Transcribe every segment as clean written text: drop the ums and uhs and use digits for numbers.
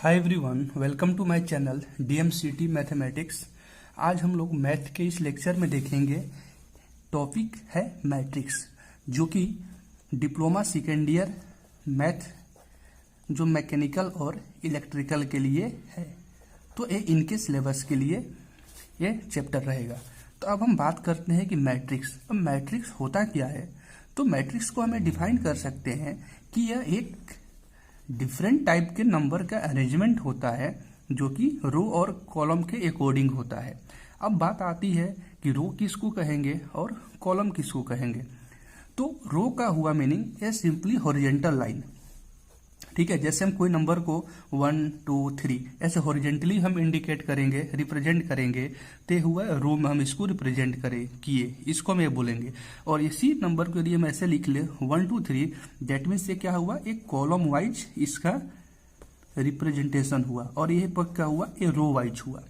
Hi everyone, welcome to my channel DMCT mathematics. आज हम लोग मैथ के इस लेक्चर में देखेंगे। टॉपिक है मैट्रिक्स, जो कि डिप्लोमा सेकेंड ईयर मैथ जो मैकेनिकल और इलेक्ट्रिकल के लिए है, तो ये इनके सिलेबस के लिए ये चैप्टर रहेगा। तो अब हम बात करते हैं कि मैट्रिक्स। अब मैट्रिक्स होता क्या है? तो मैट्रिक्स को हमें डिफाइन कर सकते हैं कि यह एक डिफरेंट टाइप के नंबर का अरेंजमेंट होता है, जो कि रो और कॉलम के अकॉर्डिंग होता है। अब बात आती है कि रो किसको कहेंगे और कॉलम किसको कहेंगे। तो रो का हुआ मीनिंग ए सिंपली हॉरिजेंटल लाइन, ठीक है। जैसे हम कोई नंबर को 1 2 3 ऐसे हॉरिजेंटली हम इंडिकेट करेंगे, रिप्रेजेंट करेंगे, तो हुआ रो में हम इसको रिप्रेजेंट करें किए, इसको हम ये बोलेंगे। और इसी नंबर को यदि हम ऐसे लिख ले 1 2 3, दैट मीन्स ये क्या हुआ, एक कॉलम वाइज इसका रिप्रेजेंटेशन हुआ, और ये पक्का हुआ ये रो वाइज हुआ।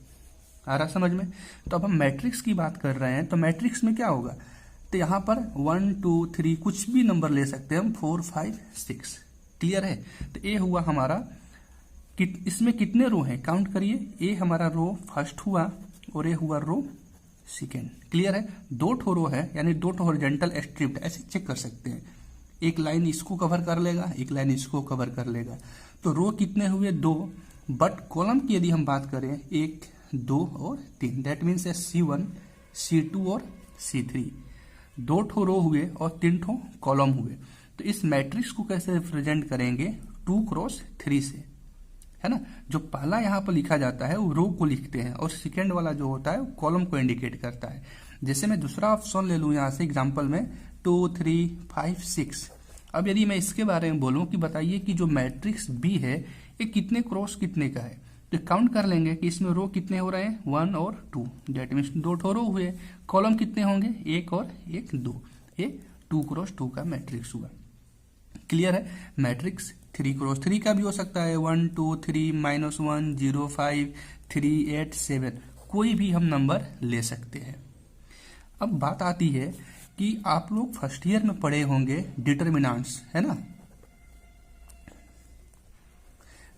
आ रहा समझ में? तो अब हम मैट्रिक्स की बात कर रहे हैं, तो मैट्रिक्स में क्या होगा, तो यहाँ पर 1 2 3 कुछ भी नंबर ले सकते हैं हम, 4 5 6। क्लियर है? तो ये हुआ हमारा इसमें कितने रो हैं, काउंट करिए। ये हमारा रो फर्स्ट हुआ और ये हुआ रो सेकेंड। क्लियर है? दो ठो रो है, यानी दो ठो हॉरिजॉन्टल स्ट्रिप्ड, ऐसे चेक कर सकते हैं। एक लाइन इसको कवर कर लेगा, एक लाइन इसको कवर कर लेगा। तो रो कितने हुए? 2। बट कॉलम की यदि हम बात करें 1 2 और 3, दैट मीन्स C1 C2 और C3। दो ठो रो हुए और 3 ठो कॉलम हुए। तो इस मैट्रिक्स को कैसे रिप्रेजेंट करेंगे? 2 क्रॉस 3 से, है ना। जो पहला यहाँ पर लिखा जाता है वो रो को लिखते हैं, और सेकेंड वाला जो होता है वो कॉलम को इंडिकेट करता है। जैसे मैं दूसरा ऑप्शन ले लूँ यहाँ से एग्जाम्पल में 2 3 5 6। अब यदि मैं इसके बारे में बोलूँ कि बताइए कि जो मैट्रिक्स बी है ये कितने क्रॉस कितने का है, तो काउंट कर लेंगे कि इसमें रो कितने हो रहे हैं, 1 और 2, दैट मीन्स दो ठो रो हुए। कॉलम कितने होंगे, 1 और 1 2। ये 2 क्रॉस 2 का मैट्रिक्स हुआ। क्लियर है? मैट्रिक्स 3 क्रॉस 3 का भी हो सकता है, 1 2 3 -1 0 5 3 8 7, कोई भी हम नंबर ले सकते हैं। अब बात आती है कि आप लोग फर्स्ट ईयर में पढ़े होंगे डिटर्मिनेंट्स, है ना,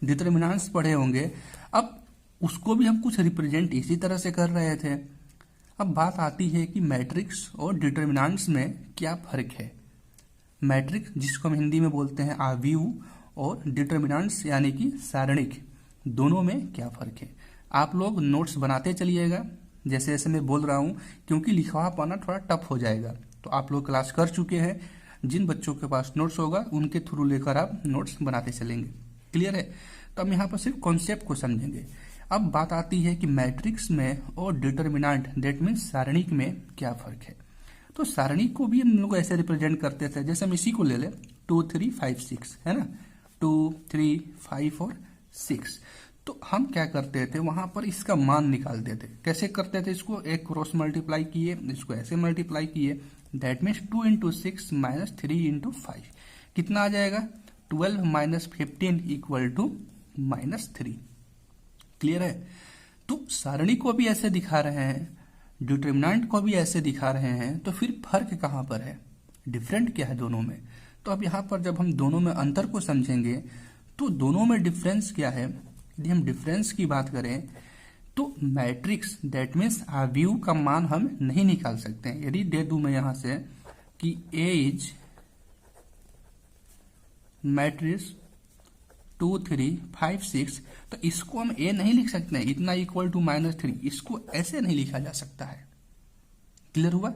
डिटर्मिनेंट्स पढ़े होंगे। अब उसको भी हम कुछ रिप्रेजेंट इसी तरह से कर रहे थे। अब बात आती है कि मैट्रिक्स और डिटर्मिनेंट्स में क्या फर्क है। मैट्रिक्स, जिसको हम हिंदी में बोलते हैं आव्यूह, और डिटर्मिनेंट्स यानी कि सारणिक, दोनों में क्या फर्क है। आप लोग नोट्स बनाते चलिएगा जैसे जैसे मैं बोल रहा हूँ, क्योंकि लिखा पाना थोड़ा टफ हो जाएगा। तो आप लोग क्लास कर चुके हैं, जिन बच्चों के पास नोट्स होगा उनके थ्रू लेकर आप नोट्स बनाते चलेंगे। क्लियर है? तो हम यहाँ पर सिर्फ कॉन्सेप्ट को समझेंगे। अब बात आती है कि मैट्रिक्स में और डिटर्मिनेंट, दैट मीन्स सारणिक में क्या फर्क है। तो सारणी को भी हम लोग ऐसे रिप्रेजेंट करते थे, जैसे हम इसी को ले ले 2 3 5 6, है ना, 2 3 5 और 6। तो हम क्या करते थे, वहां पर इसका मान निकालते थे। कैसे करते थे इसको, एक क्रॉस मल्टीप्लाई किए, इसको ऐसे मल्टीप्लाई किए, दैट मीन्स 2 × 6 -3 × 5 कितना आ जाएगा, 12 - 15 = -3। क्लियर है? तो सारणी को भी ऐसे दिखा रहे हैं, डिटर्मिनेंट को भी ऐसे दिखा रहे हैं, तो फिर फर्क कहाँ पर है, डिफरेंट क्या है दोनों में। तो अब यहाँ पर जब हम दोनों में अंतर को समझेंगे, तो दोनों में डिफरेंस क्या है। यदि हम डिफरेंस की बात करें तो मैट्रिक्स, दैट मीन्स आव्यूह का मान हम नहीं निकाल सकते हैं। यदि दे दूं मैं यहाँ से कि ए इज मैट्रिक्स 2 3 5 6, तो इसको हम ए नहीं लिख सकते हैं, इतना इक्वल टू -3, इसको ऐसे नहीं लिखा जा सकता है। क्लियर हुआ?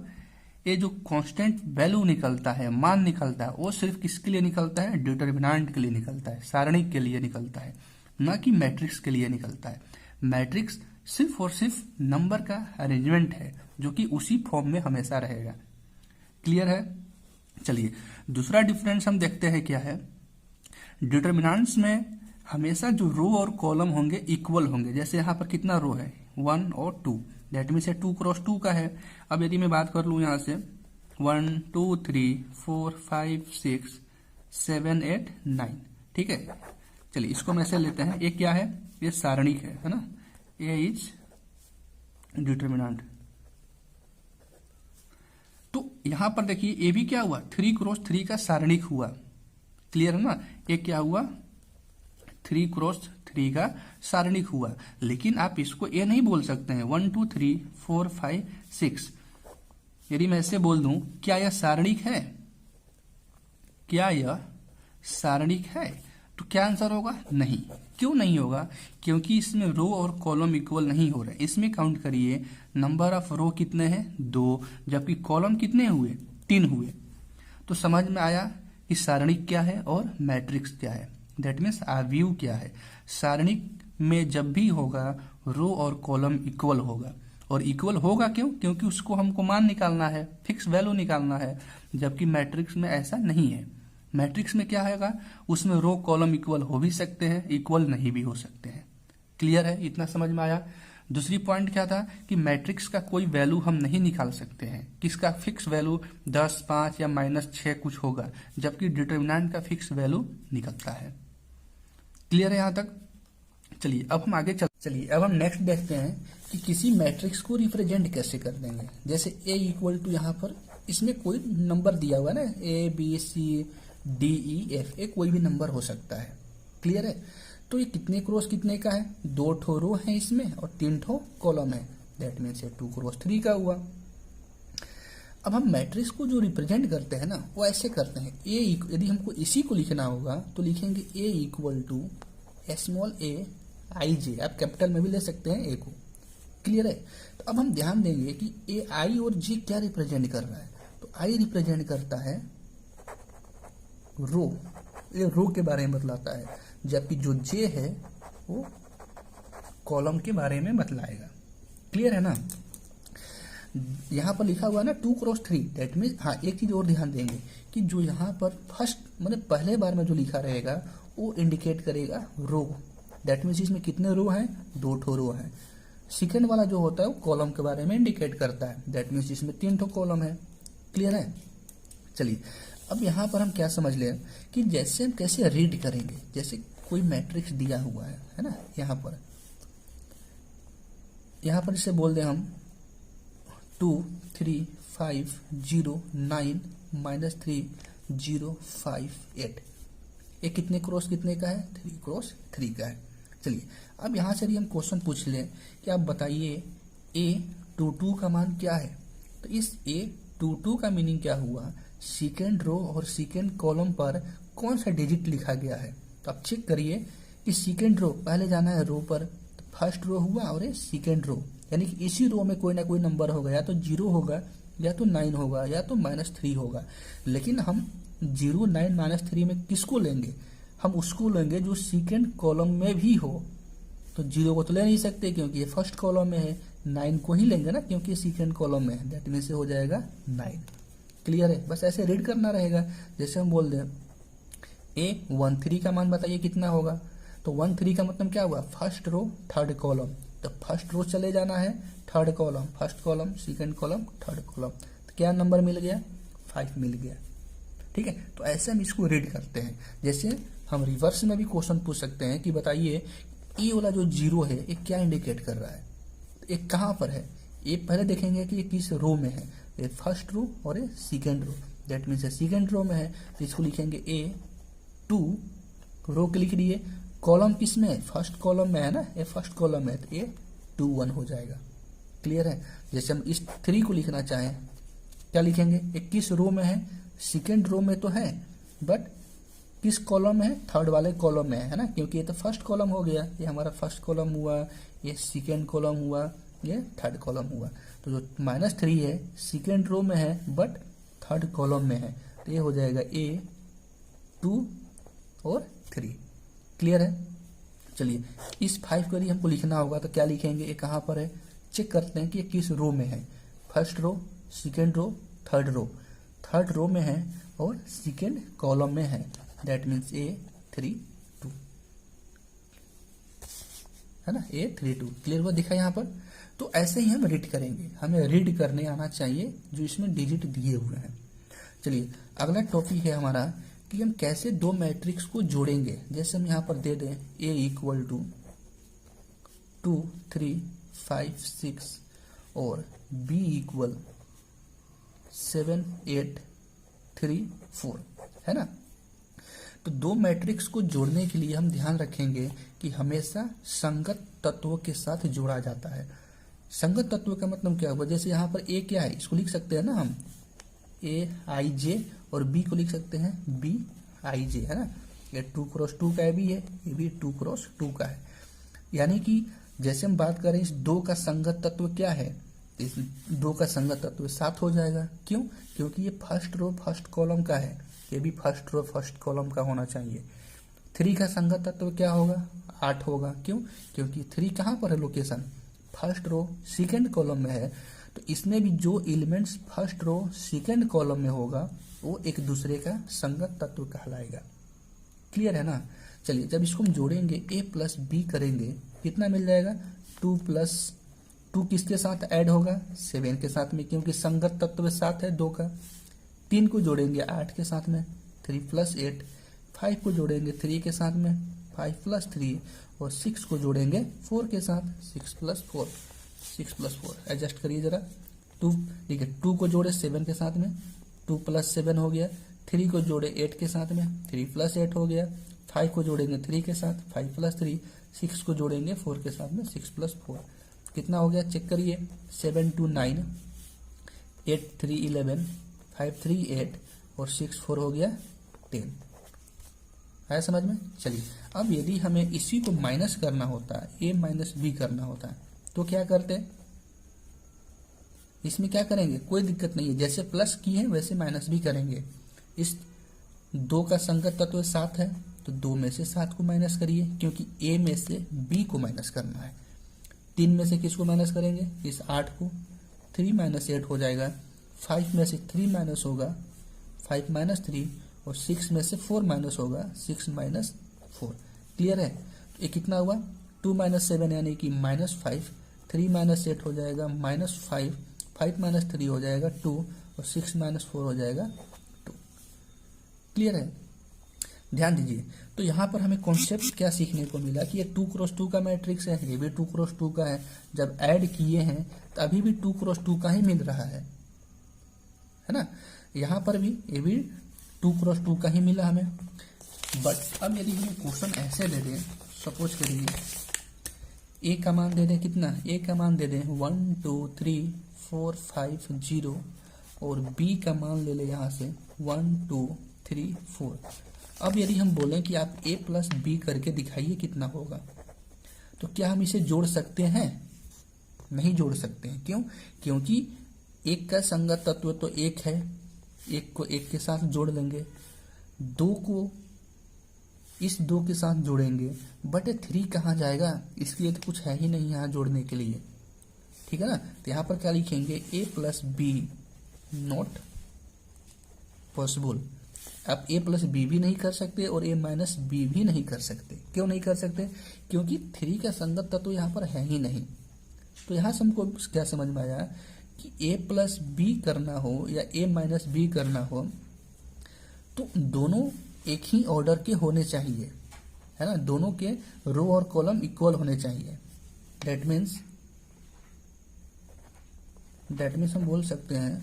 ये जो कांस्टेंट वैल्यू निकलता है, मान निकलता है, वो सिर्फ किसके लिए निकलता है, डिटर्मिनेंट के लिए निकलता है, सारणिक के लिए निकलता है, ना कि मैट्रिक्स के लिए निकलता है। मैट्रिक्स सिर्फ और सिर्फ नंबर का अरेंजमेंट है, जो कि उसी फॉर्म में हमेशा रहेगा। क्लियर है? चलिए दूसरा डिफरेंस हम देखते हैं क्या है। डिटर्मिनेंट्स में हमेशा जो रो और कॉलम होंगे इक्वल होंगे। जैसे यहाँ पर कितना रो है, 1 और 2, दैट मीन्स 2 क्रॉस 2 का है। अब यदि मैं बात कर लूँ यहाँ से 1 2 3 4 5 6 7 8 9, ठीक है। चलिए इसको हम ऐसे लेते हैं, ये क्या है, ये सारणिक है ना, ये इज डिटर्मिनेंट। तो यहाँ पर देखिए ये भी क्या हुआ, 3 क्रॉस 3 का सारणिक हुआ। क्लियर है ना? ये क्या हुआ, 3 × 3 3 का सारणिक हुआ। लेकिन आप इसको ए नहीं बोल सकते हैं 1 2 3 4 5 6। यदि मैं ऐसे बोल दूं, क्या यह सारणिक है? क्या यह सारणिक है? तो क्या आंसर होगा? नहीं। क्यों नहीं होगा? क्योंकि इसमें रो और कॉलम इक्वल नहीं हो रहे। इसमें काउंट करिए, नंबर ऑफ रो कितने हैं? 2, जबकि कॉलम कितने हुए? 3 हुए। तो समझ में आया कि सारणिक क्या है और मैट्रिक्स क्या है। दैट मीन्स आव्यूह क्या है। सारणिक में जब भी होगा रो और कॉलम इक्वल होगा। और इक्वल होगा क्यों? क्योंकि उसको हमको मान निकालना है, फिक्स वैल्यू निकालना है। जबकि मैट्रिक्स में ऐसा नहीं है। मैट्रिक्स में क्या होगा? उसमें रो कॉलम इक्वल हो भी सकते हैं, इक्वल नहीं भी हो सकते हैं। क्लियर है? इतना समझ में आया। दूसरी पॉइंट क्या था कि मैट्रिक्स का कोई वैल्यू हम नहीं निकाल सकते हैं। किसका फिक्स वैल्यू 10, 5 या -6 कुछ होगा, जबकि डिटर्मिनेंट का फिक्स वैल्यू निकलता है। क्लियर है यहां तक? चलिए अब हम आगे चलिए अब हम नेक्स्ट देखते हैं कि किसी मैट्रिक्स को रिप्रेजेंट कैसे कर देंगे। जैसे ए इक्वल टू, यहाँ पर इसमें कोई नंबर दिया हुआ है ना, A B C D E F, कोई भी नंबर हो सकता है। क्लियर है? तो ये कितने क्रॉस कितने का है? 2 ठो रो है इसमें और 3 ठो कॉलम है। दैट मीन्स 2 क्रॉस 3 का हुआ। अब हम मैट्रिक्स को जो रिप्रेजेंट करते हैं ना, वो ऐसे करते हैं। ए यदि हमको इसी को लिखना होगा तो लिखेंगे ए इक्वल टू स्मॉल ए आई जे। आप कैपिटल में भी ले सकते हैं ए को। क्लियर है? तो अब हम ध्यान देंगे कि ए आई और जे क्या रिप्रेजेंट कर रहा है। तो आई रिप्रेजेंट करता है रो, ये रो के बारे में बतलाता है, जबकि जो जे है वो कॉलम के बारे में बतलाएगा। क्लियर है ना? यहां पर लिखा हुआ है ना 2 क्रॉस 3। दैट मीन, हाँ, एक चीज और ध्यान देंगे कि जो यहाँ पर फर्स्ट मतलब पहले बार में जो लिखा रहेगा वो इंडिकेट करेगा रो। दैट मीन्स इसमें कितने रो हैं? 2 ठो रो हैं। सेकेंड वाला जो होता है वो कॉलम के बारे में इंडिकेट करता है। दैट मीन्स इसमें 3 ठो कॉलम है। क्लियर है? चलिए अब यहाँ पर हम क्या समझ लें कि जैसे हम कैसे रीड करेंगे। जैसे कोई मैट्रिक्स दिया हुआ है ना, यहाँ पर इसे बोल दें हम 2 3 5 0 9 -3 0 5 8। ये कितने क्रॉस कितने का है? 3 क्रॉस 3 का है। चलिए अब यहाँ से भी हम क्वेश्चन पूछ लें कि आप बताइए A22 का मान क्या है। तो इस A22 का मीनिंग क्या हुआ? सेकेंड रो और सेकेंड कॉलम पर कौन सा डिजिट लिखा गया है। तो आप चेक करिए कि सेकेंड रो पहले जाना है रो पर, तो फर्स्ट रो हुआ और ये सेकेंड रो, यानी कि इसी रो में कोई ना कोई नंबर होगा, या तो 0 होगा या तो 9 होगा या तो -3 होगा। लेकिन हम 0 9 -3 में किसको लेंगे? हम उसको लेंगे जो सेकेंड कॉलम में भी हो। तो 0 को तो ले नहीं सकते क्योंकि ये फर्स्ट कॉलम में है। 9 को ही लेंगे ना क्योंकि ये सेकेंड कॉलम में है। दैट मीन से हो जाएगा 9। क्लियर है? बस ऐसे रीड करना रहेगा। जैसे हम बोल दें A13 का मान बताइए कितना होगा। तो 13 का मतलब क्या हुआ? First row third column. तो फर्स्ट रो चले जाना है, third column, first column, second column, third column. तो क्या नंबर मिल गया? 5 मिल गया। ठीक है? तो ऐसे हम इसको रीड करते हैं। जैसे हम रिवर्स में भी क्वेश्चन पूछ सकते हैं कि बताइए ये वाला जो 0 है ये क्या इंडिकेट कर रहा है, ये कहाँ पर है। ये पहले देखेंगे कि ये किस रो में है। ये फर्स्ट रो और ये second row. That means second row में है तो इसको लिखेंगे A2। रो के लिख दिए। कॉलम किस में है? फर्स्ट कॉलम में है ना, ये फर्स्ट कॉलम में है तो A21 हो जाएगा। क्लियर है? जैसे हम इस 3 को लिखना चाहें क्या लिखेंगे? ये किस रो में है? सेकेंड रो में तो है बट किस कॉलम में है? थर्ड वाले कॉलम में है ना, क्योंकि ये तो फर्स्ट कॉलम हो गया। ये हमारा फर्स्ट कॉलम हुआ, ये सेकेंड कॉलम हुआ, ये थर्ड कॉलम हुआ। तो जो -3 है सेकेंड रो में है बट थर्ड कॉलम में है, तो ये हो जाएगा A2 और 3। क्लियर है? चलिए इस 5 को यदि हमको लिखना होगा तो क्या लिखेंगे? ये कहाँ पर है? चेक करते हैं कि ये किस रो में है। First row, second row, third row. Third row में है और सेकेंड कॉलम में है। दैट मीन्स A32 है ना, A32। क्लियर हुआ? दिखा यहाँ पर? तो ऐसे ही हम रीड करेंगे। हमें रीड करने आना चाहिए जो इसमें डिजिट दिए हुए हैं। चलिए अगला टॉपिक है हमारा कि हम कैसे दो मैट्रिक्स को जोड़ेंगे। जैसे हम यहाँ पर दे दें A इक्वल टू 2 3 5 6 और B इक्वल 7 8 3 4 है ना। तो दो मैट्रिक्स को जोड़ने के लिए हम ध्यान रखेंगे कि हमेशा संगत तत्वों के साथ जोड़ा जाता है। संगत तत्व का मतलब क्या हुआ, जैसे यहाँ पर ए क्या है, इसको लिख सकते हैं ना हम ए आई जे, और बी को लिख सकते हैं बी आई जे, है ना। ये 2x2 का भी है, ये भी 2x2 का है। यानी कि जैसे हम बात करें इस दो का संगत तत्व क्या है, इस दो का संगत तत्व 7 हो जाएगा। क्यों? क्योंकि ये फर्स्ट रो फर्स्ट कॉलम का है, ये भी फर्स्ट रो फर्स्ट कॉलम का होना चाहिए। 3 का संगत तत्व क्या होगा, 8 होगा। क्यों? क्योंकि 3 कहाँ पर है location, first row second column में है। तो इसमें भी जो elements first row second column में होगा वो एक दूसरे का संगत तत्व कहलाएगा। क्लियर है ना। चलिए जब इसको हम जोड़ेंगे a प्लस बी करेंगे कितना मिल जाएगा, 2 प्लस 2 किसके साथ ऐड होगा, 7 के साथ में, क्योंकि संगत तत्व 7 है 2 का। 3 को जोड़ेंगे 8 के साथ में, 3 प्लस 8। 5 को जोड़ेंगे 3 के साथ में, 5 प्लस 3। और 6 को जोड़ेंगे 4 के साथ, 6 प्लस 4, 6 प्लस 4। एडजस्ट करिए जरा। 2 ठीक है, 2 को जोड़े 7 के साथ में, 2 प्लस 7 हो गया। 3 को जोड़े 8 के साथ में, 3 प्लस 8 हो गया। 5 को जोड़ेंगे 3 के साथ, 5 प्लस 3। 6 को जोड़ेंगे 4 के साथ में, 6 प्लस 4। कितना हो गया चेक करिए, 7 2 9, 8 3 11, 5 3 8 और 6 4 हो गया 10। आया समझ में। चलिए अब यदि हमें इसी को माइनस करना होता है, a माइनस बी करना होता है, तो क्या करते हैं, इसमें क्या करेंगे, कोई दिक्कत नहीं है, जैसे प्लस की है वैसे माइनस भी करेंगे। इस 2 का संगत तत्व 7 है, तो 2 में से 7 को माइनस करिए, क्योंकि a में से b को माइनस करना है। 3 में से किसको माइनस करेंगे, इस 8 को, 3 माइनस 8 हो जाएगा। 5 में से 3 माइनस होगा, 5 माइनस 3। और 6 में से 4 माइनस होगा, 6 माइनस 4। क्लियर है। तो ये कितना हुआ, 2 माइनस 7 यानी कि -5। 3 माइनस 8 हो जाएगा -5। 5 माइनस 3 हो जाएगा 2। और 6 माइनस 4 हो जाएगा 2। क्लियर है। ध्यान दीजिए, तो यहाँ पर हमें कॉन्सेप्ट क्या सीखने को मिला कि ये 2x2 का मैट्रिक्स है, ये भी 2x2 का है। जब ऐड किए हैं तो अभी भी 2x2 का ही मिल रहा है ना। यहाँ पर भी ये भी 2x2 का ही मिला हमें। बट अब यदि हमें क्वेश्चन ऐसे दे दें, सपोज करिए a का मान दे दें कितना, a का मान दे दें 1 2 3 4 5 0 और b का मान ले ले यहाँ से 1 2 3 4। अब यदि हम बोलें कि आप a प्लस बी करके दिखाइए कितना होगा, तो क्या हम इसे जोड़ सकते हैं, नहीं जोड़ सकते हैं। क्यों? क्योंकि एक का संगत तत्व तो 1 है, 1 को 1 के साथ जोड़ लेंगे, 2 को इस 2 के साथ जोड़ेंगे, बट 3 कहाँ जाएगा, इसके लिए तो कुछ है ही नहीं यहाँ जोड़ने के लिए। ठीक है ना। तो यहाँ पर क्या लिखेंगे, a plus B not possible. आप a प्लस बी भी नहीं कर सकते और a माइनस बी भी नहीं कर सकते। क्यों नहीं कर सकते? क्योंकि 3 का संगत तत्व यहाँ पर है ही नहीं। तो यहाँ से हमको क्या समझ में आया कि a प्लस बी करना हो या a माइनस बी करना हो तो दोनों एक ही ऑर्डर के होने चाहिए, है ना। दोनों के रो और कॉलम इक्वल होने चाहिए। दैट मीन्स हम बोल सकते हैं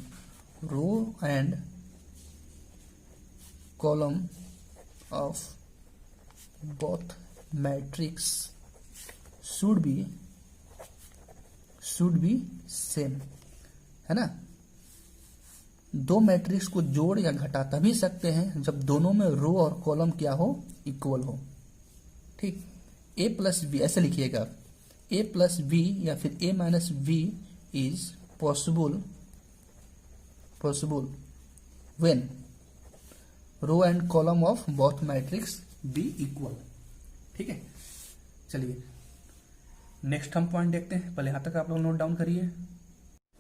row and column of both matrix should be same, है ना। दो मैट्रिक्स को जोड़ या घटा तभी सकते हैं जब दोनों में रो और कॉलम क्या हो, इक्वल हो। ठीक, a प्लस बी ऐसे लिखिएगा, a प्लस बी या फिर a minus B is possible when row and column of both matrix be equal. ठीक है, चलिए नेक्स्ट हम पॉइंट देखते हैं। पहले यहां तक आप लोग नोट डाउन करिए।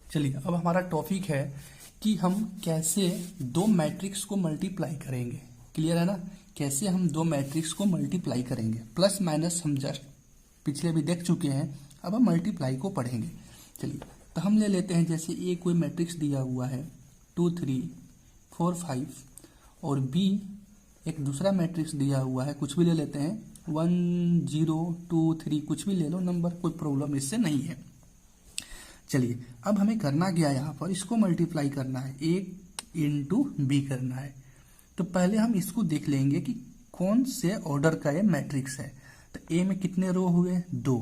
चलिए अब हमारा टॉपिक है कि हम कैसे दो मैट्रिक्स को मल्टीप्लाई करेंगे। क्लियर है ना, कैसे हम दो मैट्रिक्स को मल्टीप्लाई करेंगे। प्लस माइनस हम जस्ट पिछले भी देख चुके हैं, अब हम मल्टीप्लाई को पढ़ेंगे। चलिए तो हम ले लेते हैं, जैसे ए कोई मैट्रिक्स दिया हुआ है 2 3 4 5 और बी एक दूसरा मैट्रिक्स दिया हुआ है, कुछ भी ले लेते हैं 1 0 2 3, कुछ भी ले लो नंबर, कोई प्रॉब्लम इससे नहीं है। चलिए अब हमें करना क्या है, यहाँ पर इसको मल्टीप्लाई करना है, a इंटू बी करना है। तो पहले हम इसको देख लेंगे कि कौन से ऑर्डर का ये मैट्रिक्स है। तो ए में कितने रो हुए, 2,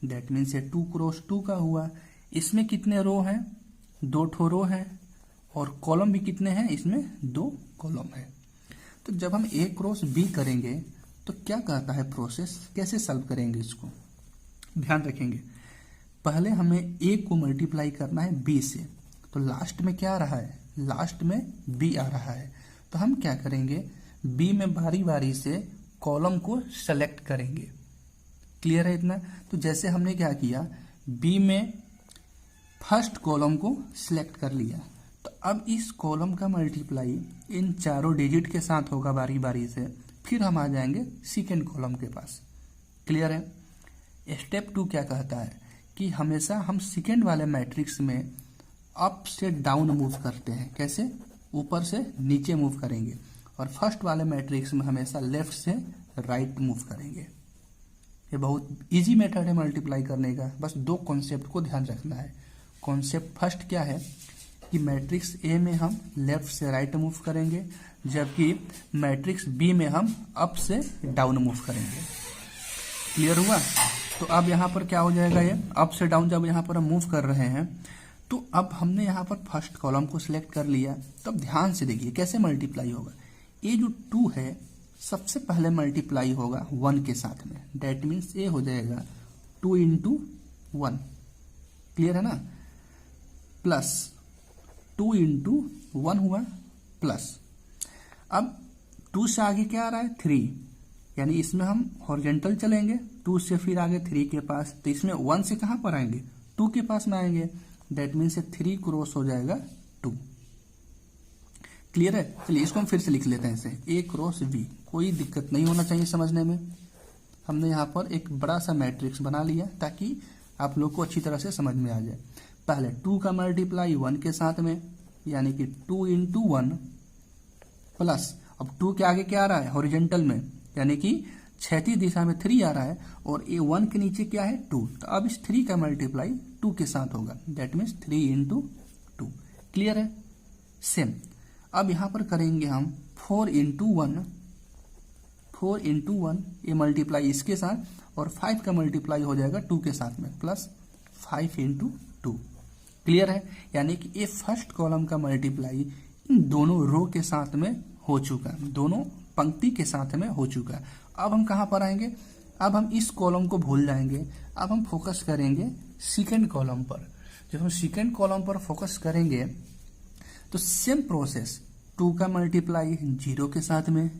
दैट मीन्स ये 2 क्रॉस 2 का हुआ। इसमें कितने रो हैं, 2 ठो रो है, और कॉलम भी कितने हैं, इसमें 2 कॉलम है। तो जब हम ए क्रॉस बी करेंगे तो क्या कहता है प्रोसेस, कैसे सॉल्व करेंगे इसको, ध्यान रखेंगे। पहले हमें ए को मल्टीप्लाई करना है बी से, तो लास्ट में क्या आ रहा है, लास्ट में बी आ रहा है। तो हम क्या करेंगे, बी में बारी बारी से कॉलम को सेलेक्ट करेंगे। क्लियर है इतना। तो जैसे हमने क्या किया, बी में फर्स्ट कॉलम को सिलेक्ट कर लिया, तो अब इस कॉलम का मल्टीप्लाई इन चारों डिजिट के साथ होगा बारी बारी से, फिर हम आ जाएंगे सेकेंड कॉलम के पास। क्लियर है। स्टेप 2 क्या कहता है कि हमेशा हम सेकेंड वाले मैट्रिक्स में अप से डाउन मूव करते हैं। कैसे, ऊपर से नीचे मूव करेंगे, और फर्स्ट वाले मैट्रिक्स में हमेशा लेफ्ट से राइट मूव करेंगे। ये बहुत इजी मेथड है मल्टीप्लाई करने का, बस 2 कॉन्सेप्ट को ध्यान रखना है। कॉन्सेप्ट फर्स्ट क्या है कि मैट्रिक्स ए में हम लेफ्ट से राइट मूव करेंगे, जबकि मैट्रिक्स बी में हम अप से डाउन मूव करेंगे। क्लियर हुआ। तो अब यहाँ पर क्या हो जाएगा, ये अप से डाउन जब यहाँ पर हम मूव कर रहे हैं, तो अब हमने यहाँ पर फर्स्ट कॉलम को सिलेक्ट कर लिया। तो अब ध्यान से देखिए कैसे मल्टीप्लाई होगा। ये जो 2 है सबसे पहले मल्टीप्लाई होगा 1 के साथ में, डेट मीन्स ये हो जाएगा 2 इंटू 1। क्लियर है ना। प्लस 2 इंटू 1 हुआ, प्लस अब 2 से आगे क्या आ रहा है, 3, यानी इसमें हम हॉरिजॉन्टल चलेंगे 2 से फिर आगे 3 के पास, तो इसमें 1 से कहां पर आएंगे, 2 के पास में आएंगे, डेट मीन्स 3 क्रॉस हो जाएगा 2। क्लियर है। चलिए इसको हम फिर से लिख लेते हैं इसे, ए क्रॉस बी। कोई दिक्कत नहीं होना चाहिए समझने में। हमने यहाँ पर एक बड़ा सा मैट्रिक्स बना लिया ताकि आप लोग को अच्छी तरह से समझ में आ जाए। पहले 2 का मल्टीप्लाई 1 के साथ में, यानी कि 2 इंटू 1, प्लस अब 2 के आगे क्या आ रहा है, हॉरिजॉन्टल में, यानी कि क्षैतिज दिशा में 3 आ रहा है, और ए 1 के नीचे क्या है, 2। तो अब इस 3 का मल्टीप्लाई 2 के साथ होगा, दैट मीन्स 3 इंटू 2। क्लियर है। सेम अब यहां पर करेंगे हम 4 इंटू 1, 4 इंटू 1 ये मल्टीप्लाई इसके साथ, और 5 का मल्टीप्लाई हो जाएगा 2 के साथ में, प्लस 5 इंटू 2। क्लियर है। यानी कि ये फर्स्ट कॉलम का मल्टीप्लाई इन दोनों रो के साथ में हो चुका, दोनों पंक्ति के साथ में हो चुका। अब हम कहां पर आएंगे, अब हम इस कॉलम को भूल जाएंगे, अब हम फोकस करेंगे सेकेंड कॉलम पर। जब हम सेकेंड कॉलम पर फोकस करेंगे तो सेम प्रोसेस, 2 का मल्टीप्लाई 0 के साथ में,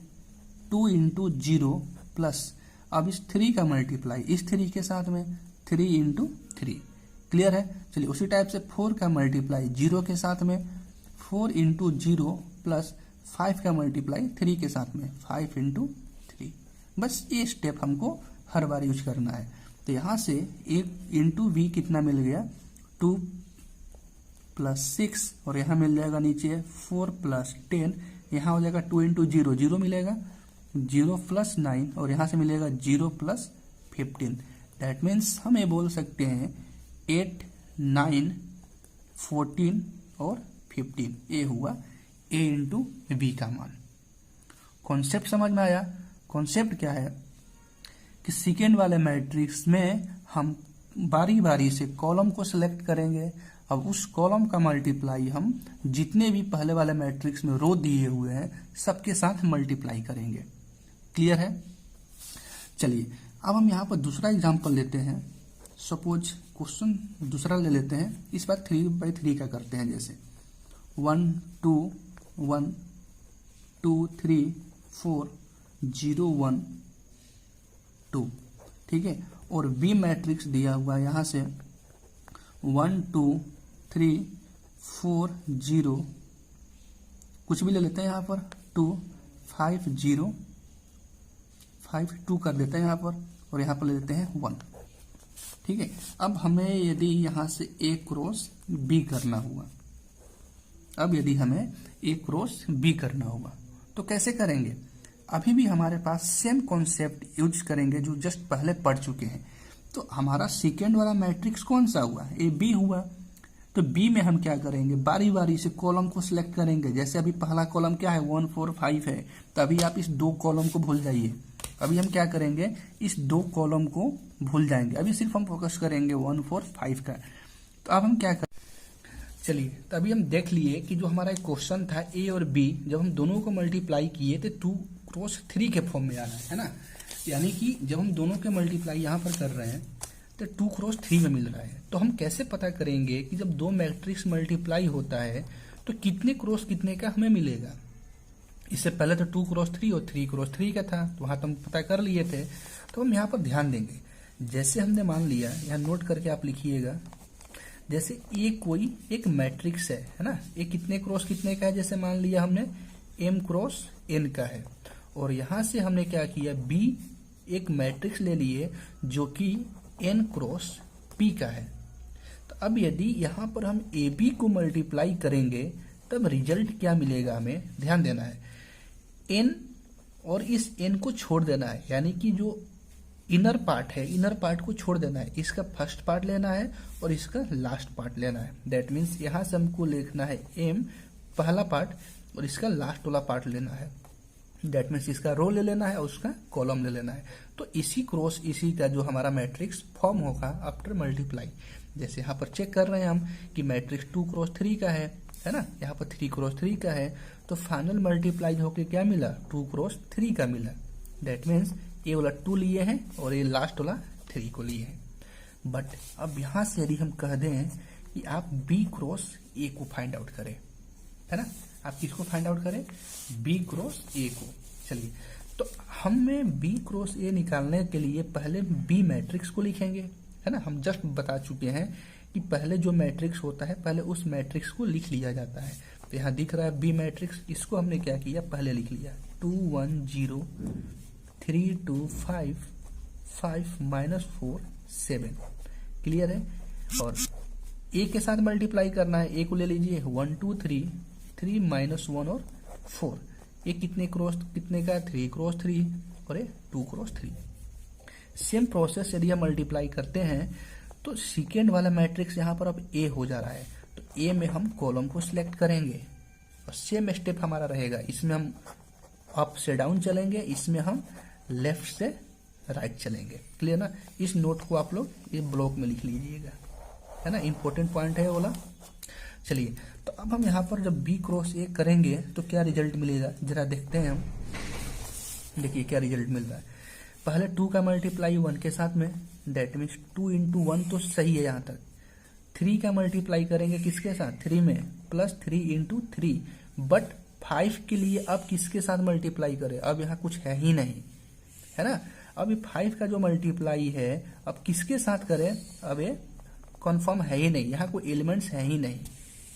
2 इंटू 0, प्लस अब इस 3 का मल्टीप्लाई इस 3 के साथ में, 3 इंटू 3। क्लियर है। चलिए उसी टाइप से 4 का मल्टीप्लाई 0 के साथ में, 4 इंटू 0, प्लस 5 का मल्टीप्लाई 3 के साथ में, 5 इंटू 3। बस ये स्टेप हमको हर बार यूज करना है। तो यहां से 1 इंटू वी कितना मिल गया, 2 प्लस 6, और यहाँ मिल जाएगा नीचे 4 प्लस 10, यहाँ हो जाएगा 2 इंटू 0, 0 मिलेगा, 0 प्लस 9, और यहाँ से मिलेगा 0 प्लस 15। दैट मीन्स हम ये बोल सकते हैं 8, 9, 14 और 15। ये हुआ ए इंटू बी का मान। कॉन्सेप्ट समझ में आया। कॉन्सेप्ट क्या है कि सेकेंड वाले मैट्रिक्स में हम बारी बारी से कॉलम को सिलेक्ट करेंगे। अब उस कॉलम का मल्टीप्लाई हम जितने भी पहले वाले मैट्रिक्स में रो दिए हुए हैं सबके साथ मल्टीप्लाई करेंगे। क्लियर है। चलिए अब हम यहाँ पर दूसरा एग्जांपल लेते हैं। सपोज क्वेश्चन दूसरा ले लेते हैं, इस बार 3/3 का करते हैं। जैसे 1 2 1 2 3 4 0 1 2, ठीक है। और बी मैट्रिक्स दिया हुआ है यहाँ से 1 2 3 4 0, कुछ भी ले लेते हैं यहाँ पर, 2 5 0 5 2 कर देते हैं यहाँ पर, और यहाँ पर ले लेते हैं 1, ठीक है। अब हमें यदि यहाँ से ए क्रॉस बी करना हुआ, अब यदि हमें ए क्रॉस बी करना होगा तो कैसे करेंगे। अभी भी हमारे पास सेम कॉन्सेप्ट यूज करेंगे जो जस्ट पहले पढ़ चुके हैं। तो हमारा सेकेंड वाला मैट्रिक्स कौन सा हुआ, ए बी हुआ। तो बी में हम क्या करेंगे, बारी बारी से कॉलम को सिलेक्ट करेंगे। जैसे अभी पहला कॉलम क्या है 1 4 5 है, तो अभी आप इस 2 कॉलम को भूल जाइए। अभी हम क्या करेंगे, इस 2 कॉलम को भूल जाएंगे। अभी सिर्फ हम फोकस करेंगे 1 4 5 का। तो अब हम क्या करें, चलिए तो अभी हम देख लिए कि जो हमारा एक क्वेश्चन था ए और बी, जब हम दोनों को मल्टीप्लाई किए तो 2 क्रॉस 3 के फॉर्म में आना है ना। यानी कि जब हम दोनों के मल्टीप्लाई यहाँ पर कर रहे हैं तो 2 क्रॉस 3 में मिल रहा है। तो हम कैसे पता करेंगे कि जब 2 मैट्रिक्स मल्टीप्लाई होता है तो कितने क्रॉस कितने का हमें मिलेगा। इससे पहले तो 2 क्रॉस 3 और 3 क्रॉस 3 का था, तो वहाँ तो हम पता कर लिए थे। तो हम यहाँ पर ध्यान देंगे, जैसे हमने मान लिया, यहाँ नोट करके आप लिखिएगा, जैसे ए कोई एक मैट्रिक्स है ना, ये कितने क्रॉस कितने का है, जैसे मान लिया हमने m क्रॉस n का है, और यहाँ से हमने क्या किया, b एक मैट्रिक्स ले लिए जो कि n क्रॉस p का है। तो अब यदि यहाँ पर हम ए बी को मल्टीप्लाई करेंगे तब रिजल्ट क्या मिलेगा, हमें ध्यान देना है। n और इस n को छोड़ देना है, यानी कि जो इनर पार्ट है, इनर पार्ट को छोड़ देना है। इसका फर्स्ट पार्ट लेना है और इसका लास्ट पार्ट लेना है। दैट मीन्स यहाँ से हमको लिखना है m पहला पार्ट और इसका लास्ट वाला पार्ट लेना है। दैट मीन्स इसका रो ले लेना है और उसका कॉलम ले लेना है। तो इसी क्रॉस इसी का जो हमारा मैट्रिक्स फॉर्म होगा आफ्टर मल्टीप्लाई। जैसे यहाँ पर चेक कर रहे हैं हम कि मैट्रिक्स 2 क्रॉस 3 का है ना, यहाँ पर 3 क्रॉस 3 का है, तो फाइनल मल्टीप्लाई होके क्या मिला, 2 क्रॉस 3 का मिला। दैट मीन्स ये वाला 2 लिए हैं और ये लास्ट वाला 3 को लिए हैं। बट अब यहाँ से यदि हम कह दें कि आप b क्रॉस a को फाइंड आउट करें, है ना, आप किसको फाइंड आउट करें, b क्रॉस a को। चलिए तो हमें b क्रॉस a निकालने के लिए पहले b मैट्रिक्स को लिखेंगे, है ना। हम जस्ट बता चुके हैं कि पहले जो मैट्रिक्स होता है पहले उस मैट्रिक्स को लिख लिया जाता है। तो यहाँ दिख रहा है b मैट्रिक्स, इसको हमने क्या किया, पहले लिख लिया 2 1 0 3 2 5 5 -4 7। क्लियर है। और a के साथ मल्टीप्लाई करना है, a को ले लीजिए 1 2 3 3 -1 और 4। ये कितने क्रॉस कितने का, 3 क्रॉस 3 और ये 2 क्रॉस 3। सेम प्रोसेस यदि हम मल्टीप्लाई करते हैं तो सेकेंड वाला मैट्रिक्स यहाँ पर अब a हो जा रहा है, तो a में हम कॉलम को सिलेक्ट करेंगे और सेम स्टेप हमारा रहेगा। इसमें हम अप से डाउन चलेंगे, इसमें हम लेफ्ट से राइट चलेंगे। क्लियर ना। इस नोट को आप लोग इस ब्लॉक में लिख लीजिएगा, है ना, इंपॉर्टेंट पॉइंट है ये वाला। चलिए तो अब हम यहाँ पर जब b क्रॉस a करेंगे तो क्या रिजल्ट मिलेगा, जरा देखते हैं हम। देखिए क्या रिजल्ट मिल रहा है। पहले 2 का मल्टीप्लाई 1 के साथ में, दैट मीन्स 2 × 1 तो सही है यहाँ तक। 3 का मल्टीप्लाई करेंगे किसके साथ, 3 में, प्लस 3 × 3। बट 5 के लिए अब किसके साथ मल्टीप्लाई करें, अब यहाँ कुछ है ही नहीं, है ना। अब ये 5 का जो मल्टीप्लाई है अब किसके साथ करें, अब ये कन्फर्म है ही नहीं, यहाँ कोई एलिमेंट्स है ही नहीं।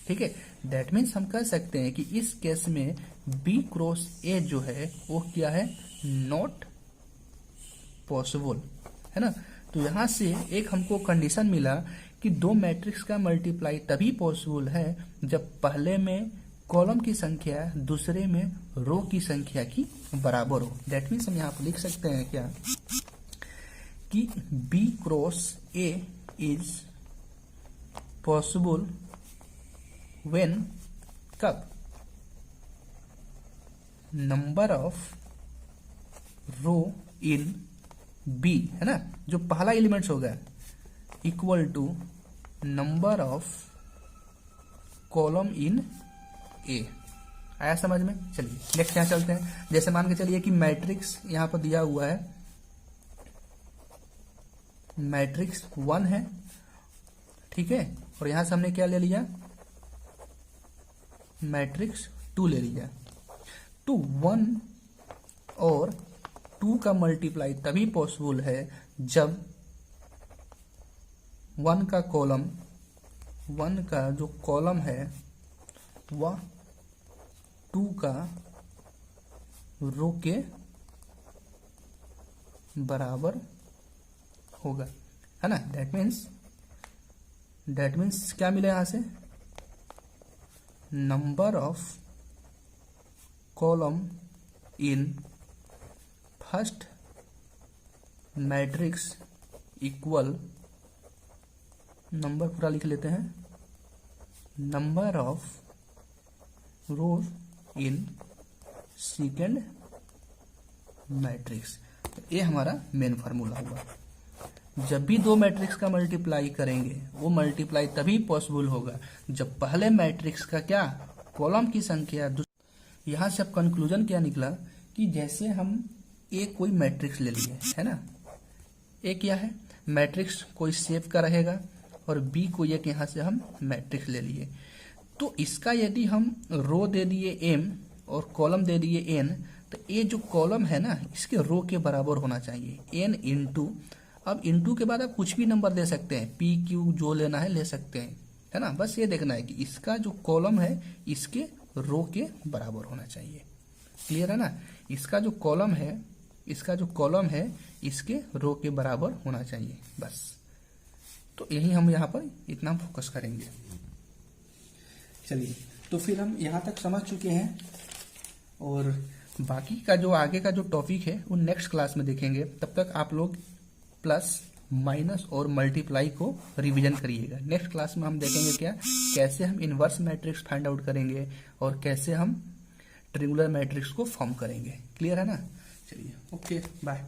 ठीक है। दैट मीन्स हम कह सकते हैं कि इस केस में b क्रॉस a जो है वो क्या है, नॉट पॉसिबल, है ना। तो यहाँ से एक हमको कंडीशन मिला कि 2 मैट्रिक्स का मल्टीप्लाई तभी पॉसिबल है जब पहले में कॉलम की संख्या दूसरे में रो की संख्या की बराबर हो। दैट मीन्स हम यहाँ पर लिख सकते हैं क्या कि b cross a is possible when, कब, number of row in b, है ना, जो पहला एलिमेंट्स होगा, equal to number of column in a। आया समझ में। चलिए नेक्स्ट यहाँ चलते हैं। जैसे मान के चलिए कि मैट्रिक्स यहाँ पर दिया हुआ है, मैट्रिक्स 1 है, ठीक है, और यहां से हमने क्या ले लिया, मैट्रिक्स 2 ले लिया। तो 1 और 2 का मल्टीप्लाई तभी पॉसिबल है जब 1 का कॉलम, 1 का जो कॉलम है वह 2 का रो के बराबर होगा, है ना। दैट मीन्स क्या मिला यहां से, number of column in first matrix equal, number पूरा लिख लेते हैं, number of rose in second matrix. ये हमारा मेन फार्मूला हुआ। जब भी दो मैट्रिक्स का मल्टीप्लाई करेंगे वो मल्टीप्लाई तभी पॉसिबल होगा जब पहले मैट्रिक्स का क्या कॉलम की संख्या। यहां से अब कंक्लूजन क्या निकला कि जैसे हम ए कोई मैट्रिक्स ले लिए है ना, ए क्या है मैट्रिक्स कोई शेप का रहेगा और बी को एक यहां से हम मैट्रिक्स ले लिए, तो इसका यदि हम रो दे दिए एम और कॉलम दे दिए एन, तो ये जो कॉलम है ना इसके रो के बराबर होना चाहिए एन इंटू, अब इंटू के बाद आप कुछ भी नंबर दे सकते हैं, पी क्यू जो लेना है ले सकते हैं, है ना। बस ये देखना है कि इसका जो कॉलम है इसके रो के बराबर होना चाहिए। क्लियर है ना, इसका जो कॉलम है इसके रो के बराबर होना चाहिए बस। तो यही हम यहाँ पर इतना फोकस करेंगे। चलिए, तो फिर हम यहाँ तक समझ चुके हैं और बाकी का जो आगे का जो टॉपिक है वो नेक्स्ट क्लास में देखेंगे। तब तक आप लोग प्लस माइनस और मल्टीप्लाई को रिवीजन करिएगा। नेक्स्ट क्लास में हम देखेंगे कैसे हम इनवर्स मैट्रिक्स फाइंड आउट करेंगे और कैसे हम ट्रिंगुलर मैट्रिक्स को फॉर्म करेंगे। क्लियर है ना। चलिए, ओके, बाय।